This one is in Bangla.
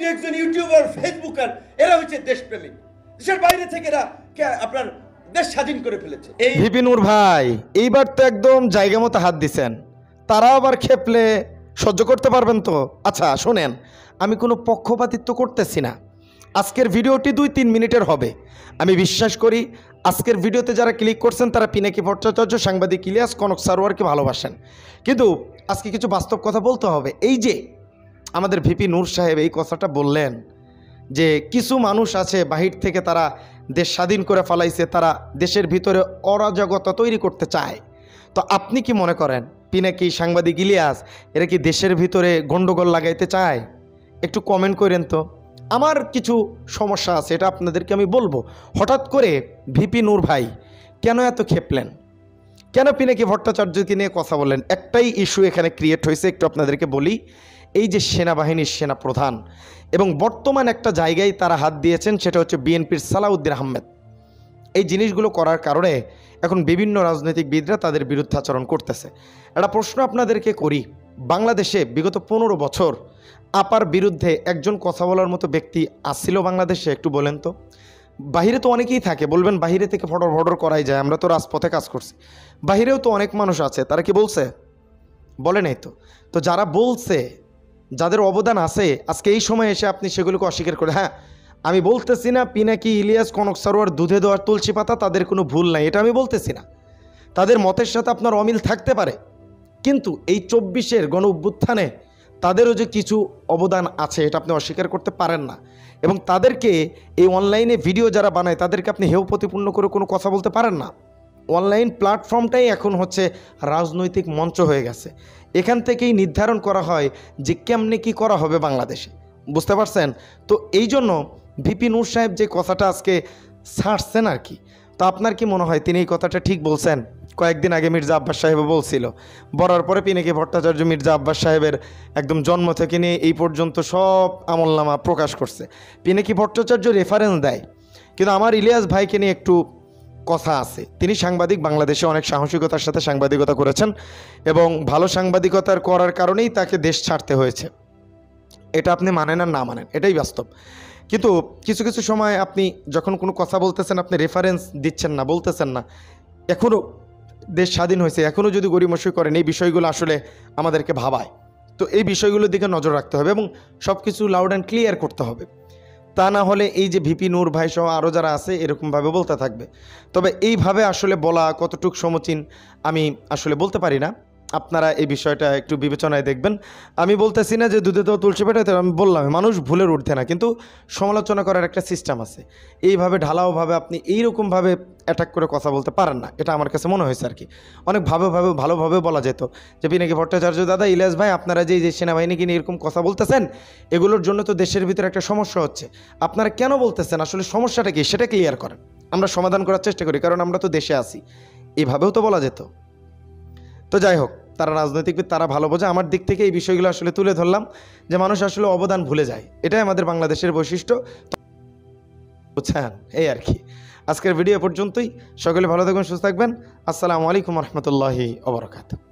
দু একজন ইউটিউবার ফেসবুকার এরা হচ্ছে দেশপ্রেমিক, দেশের বাইরে থেকে এরা আপনার দেশ স্বাধীন করে ফেলেছে। এই ভিপি নূর ভাই এইবার তো একদম জায়গা মতো হাত দিছেন, তারা আবার খেপলে সহ্য করতে পারবেন তো? আচ্ছা শোনেন, আমি কোনো পক্ষপাতিত্ব করতেছি না। আজকের ভিডিওটি 2-3 মিনিটের হবে। আমি বিশ্বাস করি আজকের ভিডিওতে যারা ক্লিক করছেন তারা পিনাকি ভট্টাচার্য, সাংবাদিক ইলিয়াস, কনক সারোয়ারকে ভালোবাসেন, কিন্তু আজকে কিছু বাস্তব কথা বলতে হবে। এই যে আমাদের ভিপি নূর সাহেব এই কথাটা বললেন যে কিছু মানুষ আছে বাহির থেকে তারা দেশ স্বাধীন করে ফেলাইছে, তারা দেশের ভিতরে অরাজকতা তৈরি করতে চায়। তো আপনি কি মনে করেন পিনাকি, সাংবাদিক ইলিয়াস এরা কি দেশের ভিতরে গন্ডগোল লাগাইতে চায়? একটু কমেন্ট করেন তো। আমার কিছু সমস্যা আছে, এটা আপনাদেরকে আমি বলবো। হঠাৎ করে ভিপি নূর ভাই কেন এত খেপলেন? কেন পিনাকি ভট্টাচার্যকে নিয়ে কথা বললেন? একটাই ইস্যু এখানে ক্রিয়েট হয়েছে, একটু আপনাদেরকে বলি। এই যে সেনাবাহিনীর সেনাপ্রধান এবং বর্তমান একটা জায়গায় তারা হাত দিয়েছেন, সেটা হচ্ছে বিএনপির সালাউদ্দিন আহমেদ। এই জিনিসগুলো করার কারণে এখন বিভিন্ন রাজনৈতিকবিদরা তাদের বিরুদ্ধে আচরণ করতেছে। একটা প্রশ্ন আপনাদেরকে করি, বাংলাদেশে বিগত 15 বছর আপার বিরুদ্ধে একজন কথা বলার মতো ব্যক্তি আসছিল বাংলাদেশে? একটু বলেন তো। বাহিরে তো অনেকেই থাকে, বলবেন বাহিরে থেকে ফটর ফটর করাই যায়, আমরা তো রাজপথে কাজ করছি। বাহিরেও তো অনেক মানুষ আছে, তারা কি বলছে? বলে নাই তো। তো যারা বলছে, যাদের অবদান আছে, আজকে এই সময় এসে আপনি সেগুলোকে অস্বীকার করে, হ্যাঁ আমি বলতেছি না পিনাকি, ইলিয়াস, কনক সারোয়ার, দুধে দেওয়ার তুলসী পাতা, তাদের কোনো ভুল নাই, এটা আমি বলতেছি না। তাদের মতের সাথে আপনার অমিল থাকতে পারে, কিন্তু এই 24-এর গণ অভ্যুত্থানে তাদেরও যে কিছু অবদান আছে এটা আপনি অস্বীকার করতে পারেন না। এবং তাদেরকে এই অনলাইনে ভিডিও যারা বানায় তাদেরকে আপনি হেয় প্রতিপন্ন করে কোনো কথা বলতে পারেন না। অনলাইন প্ল্যাটফর্মটাই এখন হচ্ছে রাজনৈতিক মঞ্চ হয়ে গেছে। এখান থেকেই নির্ধারণ করা হয় যে কেমনে কী করা হবে বাংলাদেশে, বুঝতে পারছেন? তো এই জন্য ভিপি নূর সাহেব যে কথাটা আজকে ছাড়ছেন আর কি, তো আপনার কি মনে হয় তিনি এই কথাটা ঠিক বলছেন? কয়েকদিন আগে মির্জা আব্বাস সাহেবও বলছিল, বলার পরে পিনাকি ভট্টাচার্য মির্জা আব্বাস সাহেবের একদম জন্ম থেকে নিয়ে এই পর্যন্ত সব আমলনামা প্রকাশ করছে। পিনাকি ভট্টাচার্য রেফারেন্স দেয়, কিন্তু আমার ইলিয়াস ভাইকে নিয়ে একটু কথা আছে। তিনি সাংবাদিক, বাংলাদেশে অনেক সাহসিকতার সাথে সাংবাদিকতা করেছেন এবং ভালো সাংবাদিকতার করার কারণেই তাকে দেশ ছাড়তে হয়েছে। এটা আপনি মানেন আর না মানেন, এটাই বাস্তব। কিন্তু কিছু কিছু সময় আপনি যখন কোনো কথা বলতেছেন, আপনি রেফারেন্স দিচ্ছেন না, বলতেছেন না। এখনও দেশ স্বাধীন হয়েছে, এখনও যদি গড়িমসই করেন, এই বিষয়গুলো আসলে আমাদেরকে ভাবায়। তো এই বিষয়গুলোর দিকে নজর রাখতে হবে এবং সব কিছু লাউড অ্যান্ড ক্লিয়ার করতে হবে। তা না হলে এই যে ভিপি নূর ভাই সহ আরও যারা আছে এরকমভাবে বলতে থাকবে। তবে এইভাবে আসলে বলা কতটুকু সমীচীন আমি আসলে বলতে পারি না। আপনারা এই বিষয়টা একটু বিবেচনায় দেখবেন। আমি বলতেছি না যে দুধে তো তুলসী পেটাতে, আমি বললাম মানুষ ভুলের ঊর্ধ্বে না, কিন্তু সমালোচনা করার একটা সিস্টেম আছে। এইভাবে ঢালাওভাবে আপনি এইরকমভাবে অ্যাটাক করে কথা বলতে পারেন না, এটা আমার কাছে মনে হয়েছে আর কি। অনেক ভালোভাবে বলা যেত যে পিনাকি ভট্টাচার্য দাদা, ইলিয়াস ভাই, আপনারা যে সেনাবাহিনীকে নিয়ে এরকম কথা বলতেছেন, এগুলোর জন্য তো দেশের ভিতরে একটা সমস্যা হচ্ছে। আপনারা কেন বলতেছেন, আসলে সমস্যাটা কি সেটা ক্লিয়ার করেন, আমরা সমাধান করার চেষ্টা করি, কারণ আমরা তো দেশে আছি। এইভাবেও তো বলা যেত। তো যাই হোক, তারা রাজনৈতিকবিদ, তারা ভালো বোঝে। আমার দিক থেকে এই বিষয়গুলো আসলে তুলে ধরলাম যে মানুষ আসলে অবদান ভুলে যায়, এটাই আমাদের বাংলাদেশের বৈশিষ্ট্য, বুঝছেন? এই আর কি। আজকের ভিডিও পর্যন্তই। সকলে ভালো থাকবেন, সুস্থ থাকবেন। আসসালামু আলাইকুম রহমতুল্লাহি ওয়া বারাকাতুহু।